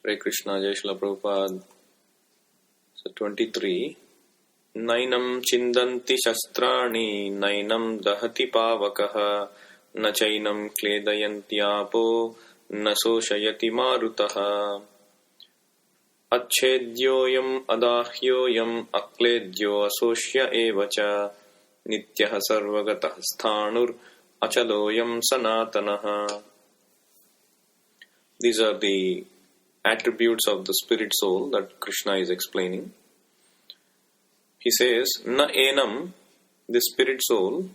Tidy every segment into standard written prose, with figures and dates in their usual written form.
Hare Krishna, Jai Srila Prabhupada. So 23. Nainam chindanti shastrani, nainam dahati pavakaha, na chainam kledayanti apo, na soshayati marutaha. Achedyoyam adahyoyam akledyo asoshya evacha, nityaha sarvagatah sthanur achaloyam sanatanaha. These are the attributes of the spirit soul that Krishna is explaining. He says, Na enam, the spirit soul,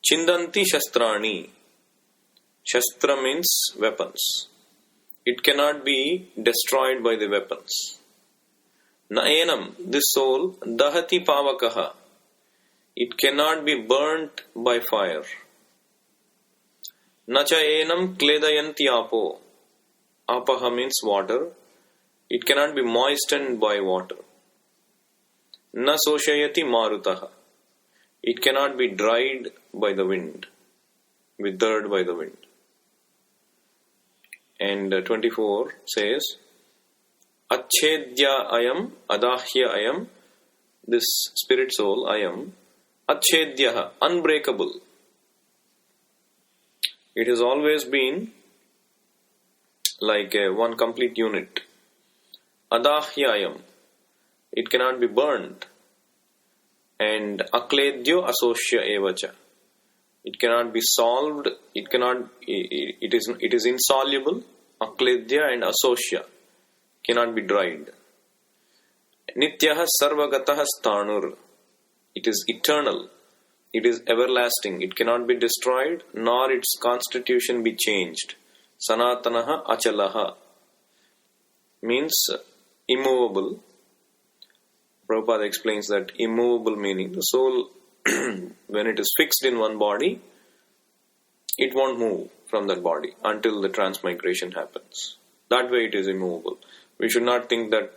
chindanti shastrani. Shastra means weapons. It cannot be destroyed by the weapons. Na enam, this soul, dahati pavakaha. It cannot be burnt by fire. Nacha enam kledayanti apo. Apaha means water. It cannot be moistened by water. Na soshayati marutaha. It cannot be dried by the wind, withered by the wind. And 24 says, Achedya ayam, adahya ayam, this spirit soul ayam, achedyaha, unbreakable. It has always been like one complete unit. Adahyayam, it cannot be burned. And akledyo asosya evacha, it cannot be solved. It is insoluble. Akledya and asosya cannot be dried. Nityaha sarvagatah sthanur, it is eternal. It is everlasting. It cannot be destroyed, nor its constitution be changed. Sanatanaha achalaha means immovable. Prabhupada explains that immovable meaning the soul, when it is fixed in one body, it won't move from that body until the transmigration happens. That way it is immovable. We should not think that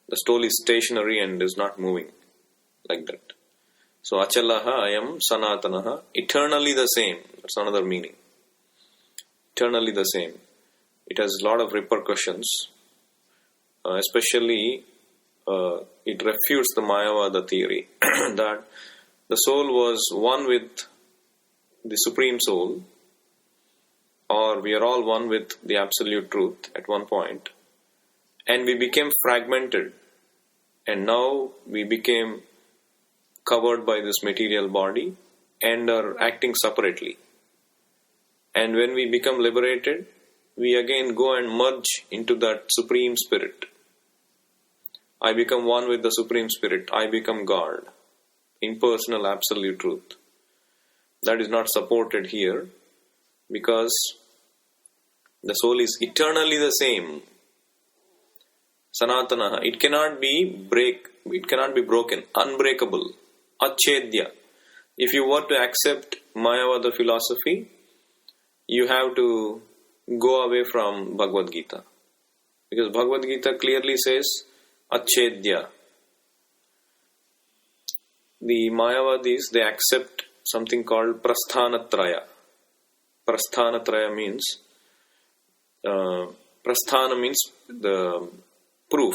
the soul is stationary and is not moving like that. So achalaha ayam sanatanaha, eternally the same. That's another meaning. Eternally the same. It has a lot of repercussions, especially it refutes the Mayavada theory that the soul was one with the Supreme Soul, or we are all one with the Absolute Truth at one point, and we became fragmented, and now we became covered by this material body and are acting separately. And when we become liberated, we again go and merge into that Supreme Spirit. I become one with the Supreme Spirit. I become God. Impersonal Absolute Truth. That is not supported here because the soul is eternally the same. Sanatanaha. It cannot be broken. Unbreakable. Achedya. If you were to accept Mayavada philosophy, you have to go away from Bhagavad Gita. Because Bhagavad Gita clearly says Achedya. The Mayavadis, they accept something called Prasthanatraya. Prasthanatraya means, Prasthana means the proof.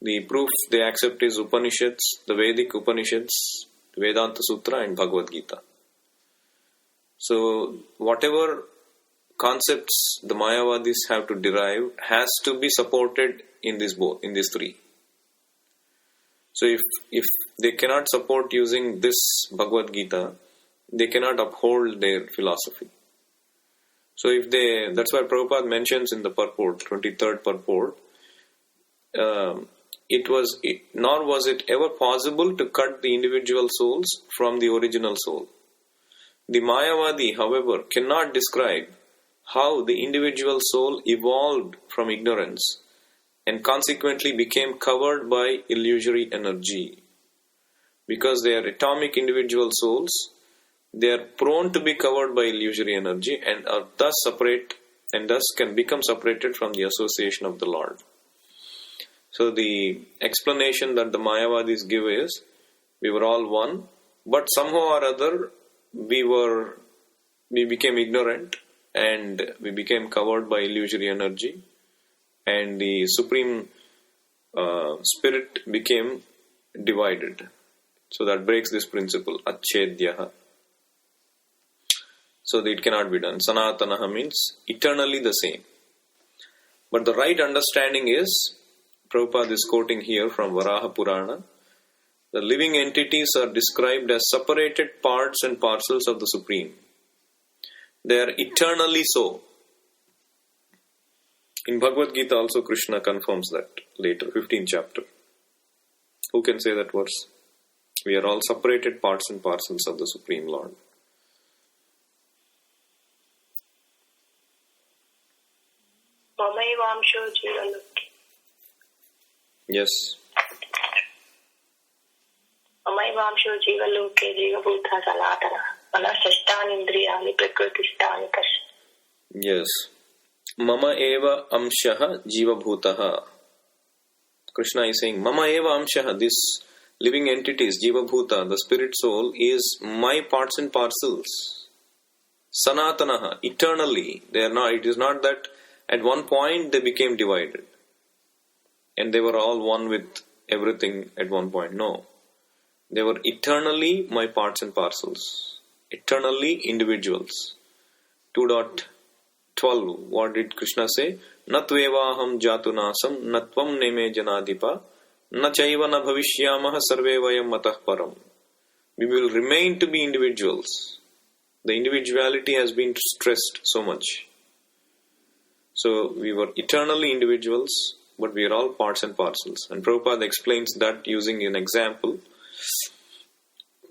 The proof they accept is Upanishads, the Vedic Upanishads, Vedanta Sutra and Bhagavad Gita. So whatever concepts the Mayavadis have to derive has to be supported in these three. So if they cannot support using this Bhagavad Gita, they cannot uphold their philosophy. So that's why Prabhupada mentions in the purport, 23rd purport, nor was it ever possible to cut the individual souls from the original soul. The Mayavadi, however, cannot describe how the individual soul evolved from ignorance and consequently became covered by illusory energy. Because they are atomic individual souls, they are prone to be covered by illusory energy and are thus separate and thus can become separated from the association of the Lord. So the explanation that the Mayavadis give is, we were all one, but somehow or other we became ignorant and we became covered by illusory energy and the Supreme Spirit became divided. So that breaks this principle, Achedyaha. So that it cannot be done. Sanatanaha means eternally the same. But the right understanding is, Prabhupada is quoting here from Varaha Purana, the living entities are described as separated parts and parcels of the Supreme. They are eternally so. In Bhagavad Gita also Krishna confirms that later, 15th chapter. Who can say that verse? We are all separated parts and parcels of the Supreme Lord. Mamayvamsho Jivaloke. Yes. Mamayvamsho Jivaloke Jivabhuta Sanatana Manasashtani Indriyani Prakrutistani Kash. Yes. Mama eva amshaha jiva bhutaha. Krishna is saying, Mama eva amshaha, this living entities, jiva bhuta, the spirit soul, is my parts and parcels. Sanatanaha, eternally. They are not. It is not that at one point they became divided and they were all one with everything at one point. No. They were eternally my parts and parcels. Eternally individuals. 2.12. What did Krishna say? Natvevaham jatunasam natvam neme janadipa nachaiva na bhavishyamaha sarve vayam matah param. We will remain to be individuals. The individuality has been stressed so much. So we were eternally individuals, but we are all parts and parcels. And Prabhupada explains that using an example.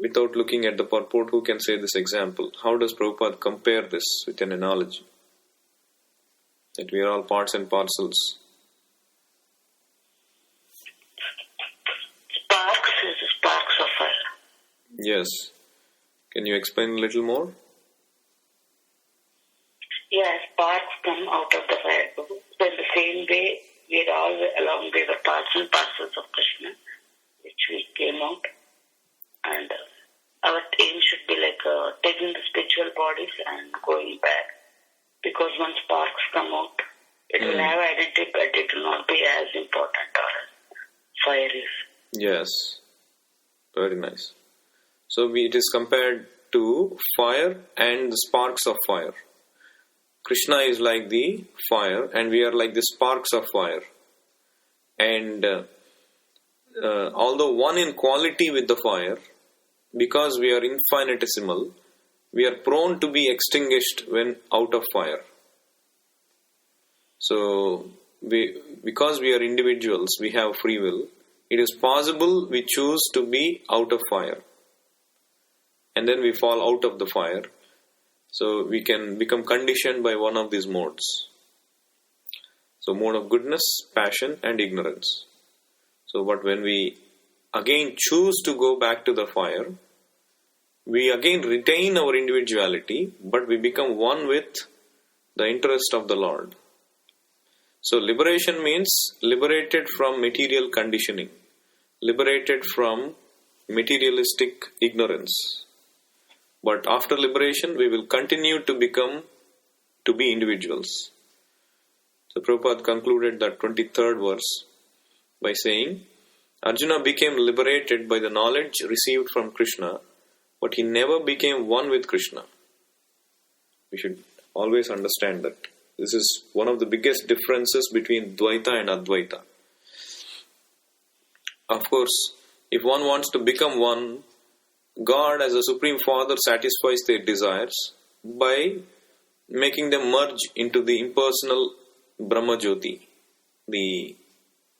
Without looking at the purport, who can say this example? How does Prabhupada compare this with an analogy? That we are all parts and parcels. Sparks is sparks of fire. Yes. Can you explain a little more? Yes, sparks come out of the fire. So in the same way, we are all along with the parts and parcels of Krishna, which we came out. And our aim should be like taking the spiritual bodies and going back. Because when sparks come out, it will have identity, but it will not be as important as fire is. Yes. Very nice. So it is compared to fire and the sparks of fire. Krishna is like the fire and we are like the sparks of fire. And although one in quality with the fire, because we are infinitesimal, we are prone to be extinguished when out of fire. So, because we are individuals, we have free will, it is possible we choose to be out of fire. And then we fall out of the fire. So, we can become conditioned by one of these modes. So, mode of goodness, passion and ignorance. So, but when we again choose to go back to the fire, we again retain our individuality, but we become one with the interest of the Lord. So liberation means liberated from material conditioning, liberated from materialistic ignorance. But after liberation, we will continue to be individuals. So Prabhupada concluded that 23rd verse by saying, Arjuna became liberated by the knowledge received from Krishna, but he never became one with Krishna. We should always understand that. This is one of the biggest differences between Dvaita and Advaita. Of course, if one wants to become one, God as a Supreme Father satisfies their desires by making them merge into the impersonal Brahma Jyoti,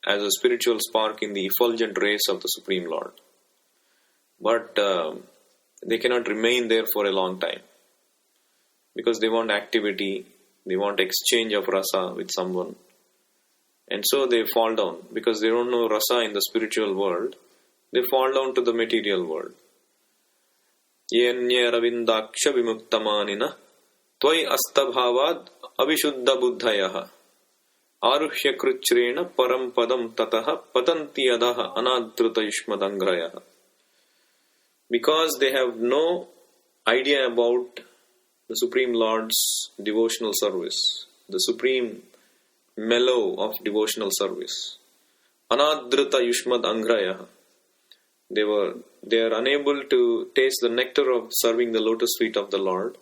as a spiritual spark in the effulgent rays of the Supreme Lord. But they cannot remain there for a long time because they want activity, they want exchange of rasa with someone. And so they fall down because they don't know rasa in the spiritual world. They fall down to the material world. Yenya ravindaksha vimuktamanina tvai astabhavad avishuddha buddhayaha aruhya kruchrena param padam tataha patanti adaha anadruta yushmadangrayaha. Because they have no idea about the Supreme Lord's devotional service, the Supreme mellow of devotional service. Anadrita yushmad angraya. They are unable to taste the nectar of serving the lotus feet of the Lord.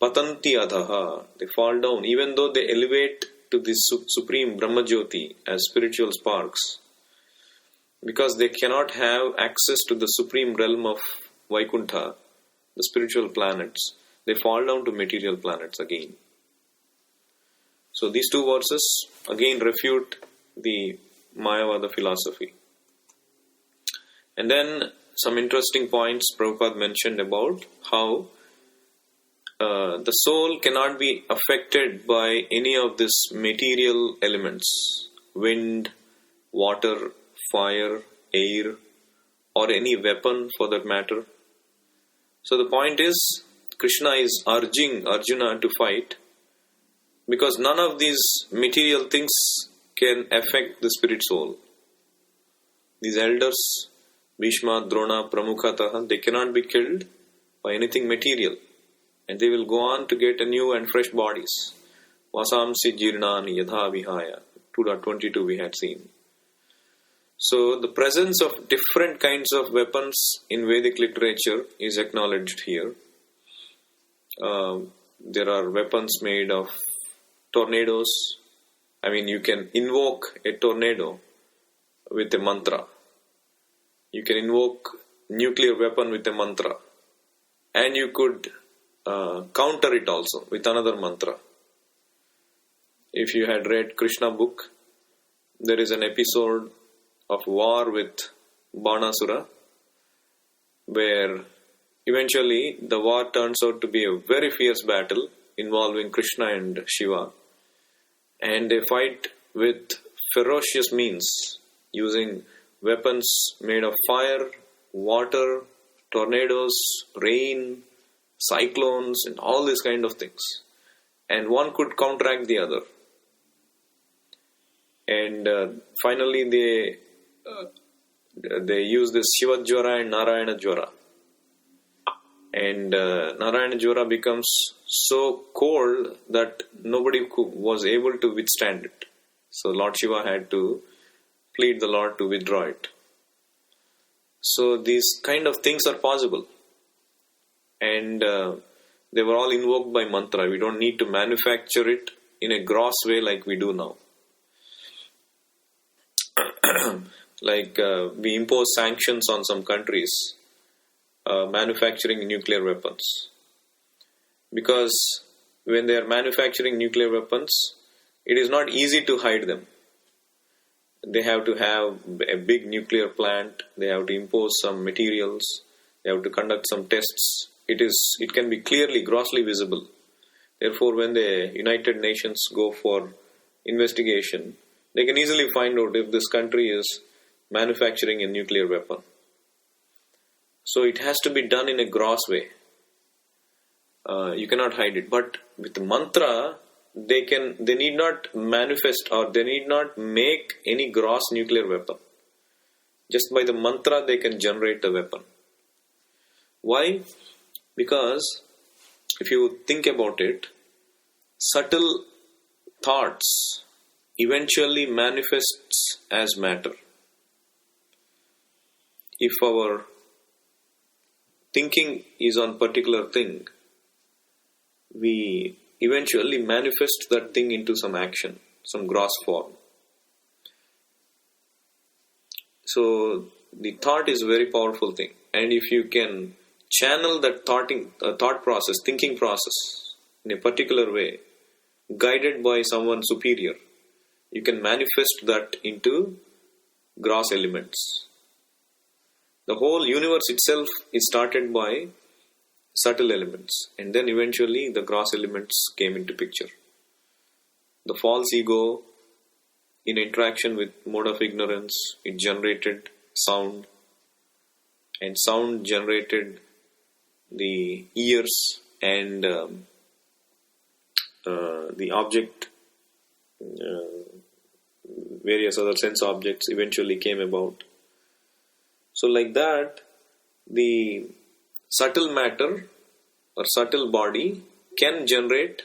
Patanti adhaha. They fall down, even though they elevate to the supreme Brahmajyoti as spiritual sparks. Because they cannot have access to the supreme realm of Vaikuntha, the spiritual planets, they fall down to material planets again. So these two verses again refute the Mayavada philosophy. And then some interesting points Prabhupada mentioned about how the soul cannot be affected by any of these material elements, wind, water, fire, air, or any weapon for that matter. So the point is, Krishna is urging Arjuna to fight because none of these material things can affect the spirit soul. These elders, Bhishma, Drona, Pramukhataha, they cannot be killed by anything material. And they will go on to get a new and fresh bodies. Vasamsi jirnani yadha vihaya. 2.22 we had seen. So the presence of different kinds of weapons in Vedic literature is acknowledged here. There are weapons made of tornadoes. I mean, you can invoke a tornado with a mantra. You can invoke nuclear weapon with a mantra. And you could counter it also with another mantra. If you had read Krishna book, there is an episode of war with Banasura where eventually the war turns out to be a very fierce battle involving Krishna and Shiva, and they fight with ferocious means using weapons made of fire, water, tornadoes, rain, cyclones, and all these kind of things, and one could counteract the other. And finally they use this Shiva Jwara and Narayana Jwara, and Narayana Jwara becomes so cold that nobody was able to withstand it. So Lord Shiva had to plead the Lord to withdraw it. So these kind of things are possible. And they were all invoked by mantra. We don't need to manufacture it in a gross way like we do now. Like we impose sanctions on some countries manufacturing nuclear weapons. Because when they are manufacturing nuclear weapons, it is not easy to hide them. They have to have a big nuclear plant. They have to impose some materials. They have to conduct some tests. It can be clearly, grossly visible. Therefore, when the United Nations go for investigation, they can easily find out if this country is manufacturing a nuclear weapon. So it has to be done in a gross way. You cannot hide it. But with the mantra, they need not manifest or they need not make any gross nuclear weapon. Just by the mantra, they can generate the weapon. Why? Because if you think about it, subtle thoughts eventually manifests as matter. If our thinking is on particular thing, we eventually manifest that thing into some action, some gross form. So the thought is a very powerful thing, and if you can channel that thought process, thinking process in a particular way, guided by someone superior, you can manifest that into gross elements. The whole universe itself is started by subtle elements, and then eventually the gross elements came into picture. The false ego, in interaction with mode of ignorance, it generated sound, and sound generated the ears, and the object, various other sense objects eventually came about. So like that, the subtle matter or subtle body can generate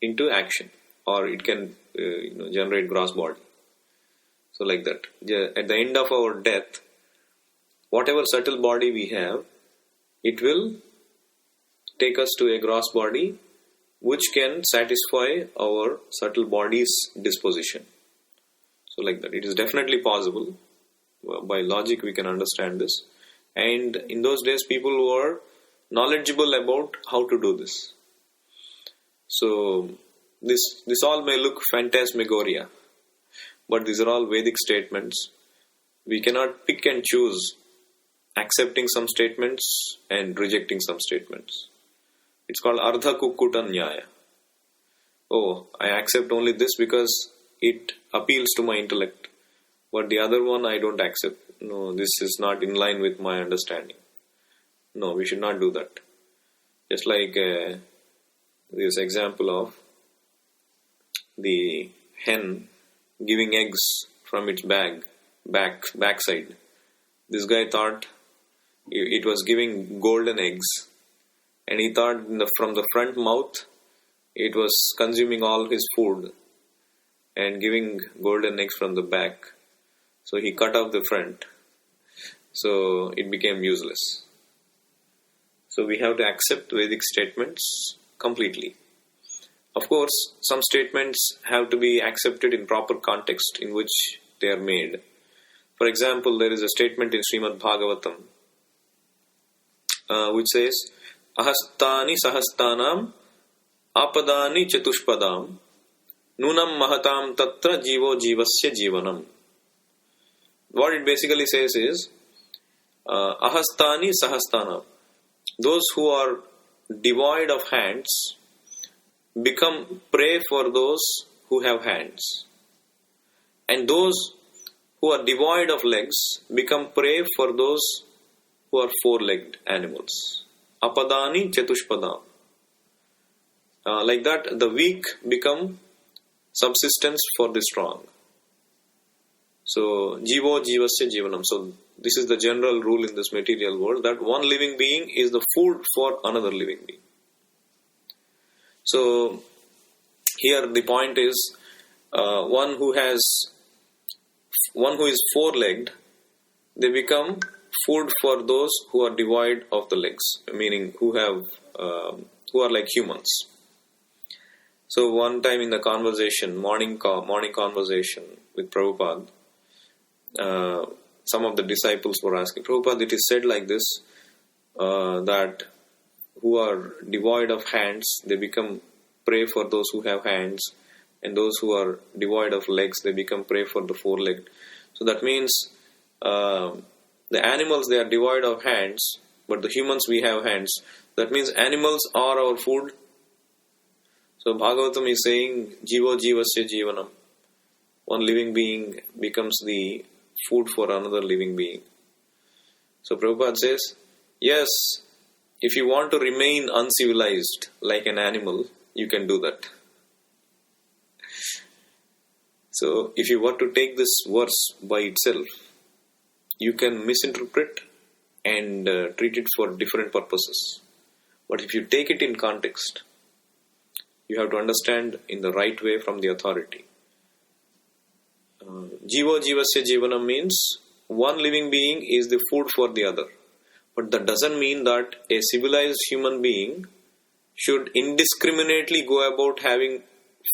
into action, or it can generate gross body. So like that. At the end of our death, whatever subtle body we have, it will take us to a gross body which can satisfy our subtle body's disposition. So like that. It is definitely possible. By logic we can understand this. And in those days people were knowledgeable about how to do this. So this all may look phantasmagoria, but these are all Vedic statements. We cannot pick and choose, accepting some statements and rejecting some statements. It's called Ardha Kukkuta Nyaya. Oh, I accept only this because it appeals to my intellect, but the other one I don't accept. No, this is not in line with my understanding. No, we should not do that. Just like this example of the hen giving eggs from its backside. This guy thought it was giving golden eggs, and he thought from the front mouth it was consuming all his food and giving golden eggs from the back. So he cut off the front. So it became useless. So we have to accept Vedic statements completely. Of course, some statements have to be accepted in proper context in which they are made. For example, there is a statement in Srimad Bhagavatam which says, Ahastani sahastanam apadani chatushpadam nunam mahatam tatra jivo jivasya jivanam. What it basically says is, Ahastani sahastanam. Those who are devoid of hands become prey for those who have hands. And those who are devoid of legs become prey for those who are four-legged animals. Apadani chatushpadam. Like that, the weak become subsistence for the strong. So, jivo jivasya jivanam. So, this is the general rule in this material world, that one living being is the food for another living being. So, here the point is, one who is four-legged, they become food for those who are devoid of the legs, meaning who are like humans. So one time in the conversation, morning conversation with Prabhupada, some of the disciples were asking, Prabhupada, it is said like this, that who are devoid of hands, they become prey for those who have hands, and those who are devoid of legs, they become prey for the four-legged. So that means the animals, they are devoid of hands, but the humans, we have hands. That means animals are our food. So Bhagavatam is saying, Jivo jivasya jivanam. One living being becomes the food for another living being. So Prabhupada says, yes, if you want to remain uncivilized like an animal, you can do that. So if you were to take this verse by itself, you can misinterpret and treat it for different purposes. But if you take it in context, you have to understand in the right way from the authority. Jivo jivasya jivanam means one living being is the food for the other. But that doesn't mean that a civilized human being should indiscriminately go about having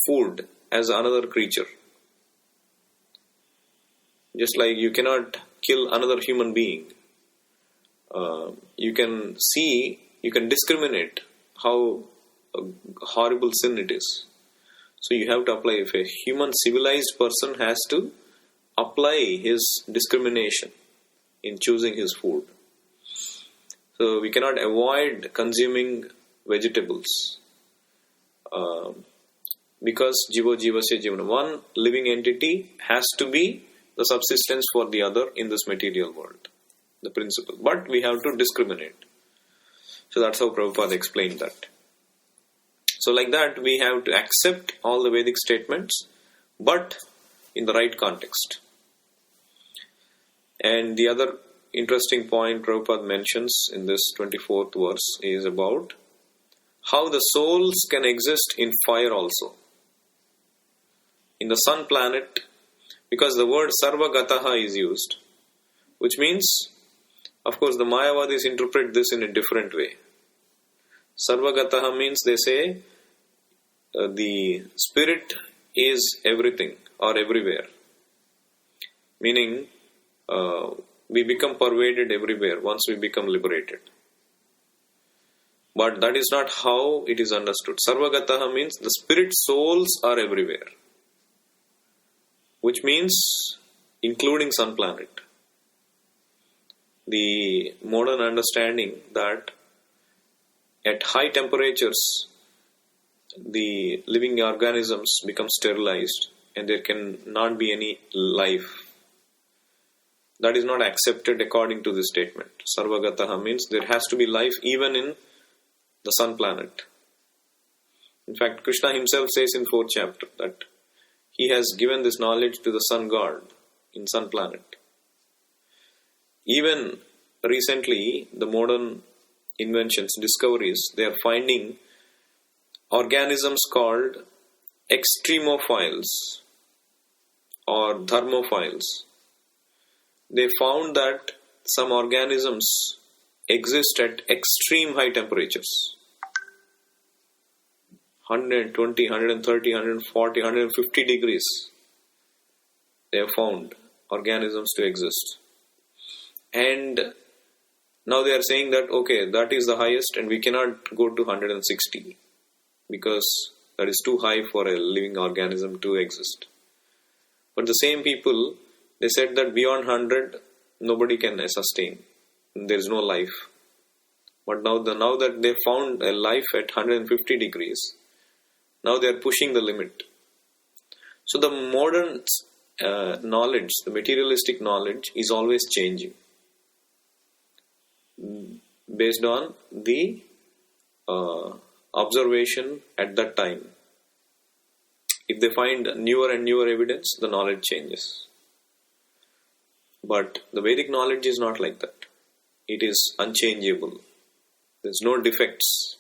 food as another creature. Just like you cannot kill another human being. You can discriminate how horrible sin it is. So you have to apply, if a human civilized person has to apply his discrimination in choosing his food. So we cannot avoid consuming vegetables because jivo jivasya jivanam. One living entity has to be the subsistence for the other in this material world. The principle. But we have to discriminate. So that's how Prabhupada explained that. So like that, we have to accept all the Vedic statements, but in the right context. And the other interesting point Prabhupada mentions in this 24th verse is about how the souls can exist in fire also. in the sun planet, because the word Sarvagataha is used, which means, of course, the Mayavadis interpret this in a different way. Sarvagataha means they say the spirit is everything or everywhere, meaning we become pervaded everywhere once we become liberated. But that is not how it is understood. Sarvagataha means the spirit souls are everywhere, which means including sun planet. The modern understanding that at high temperatures the living organisms become sterilized and there can not be any life, that is not accepted according to this statement. Sarvagataha means there has to be life even in the sun planet. In fact, Krishna himself says in 4th chapter that he has given this knowledge to the sun god in sun planet. Even recently, the modern inventions, discoveries, they are finding organisms called extremophiles or thermophiles. They found that some organisms exist at extreme high temperatures. 120, 130, 140, 150 degrees. They have found organisms to exist. And now they are saying that, okay, that is the highest and we cannot go to 160 because that is too high for a living organism to exist. But the same people, they said that beyond 100, nobody can sustain. There is no life. But now that they found a life at 150 degrees, now they are pushing the limit. So the modern knowledge, the materialistic knowledge is always changing based on the observation at that time. If they find newer and newer evidence, the knowledge changes. But the Vedic knowledge is not like that. It is unchangeable. There's no defects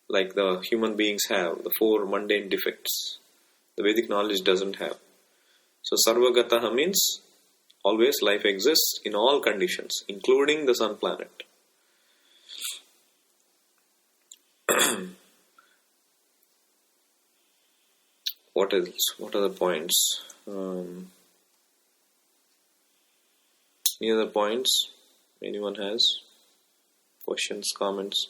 like the human beings have, the 4 mundane defects. The Vedic knowledge doesn't have. So Sarvagataha means always life exists in all conditions, including the sun planet. What else? What are the points? Any other points? Anyone has questions, comments?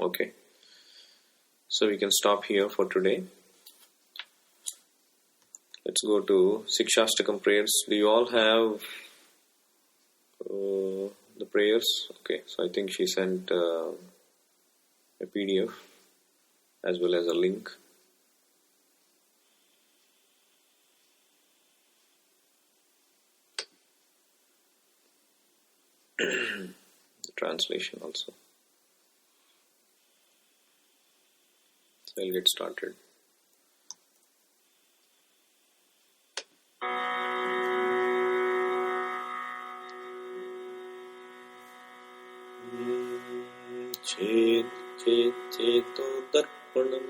Okay. So we can stop here for today. Let's go to Sikshastakam prayers. Do you all have the prayers? Okay, so I think she sent a PDF as well as a link. The translation also. So I'll get started. Cheto darpanam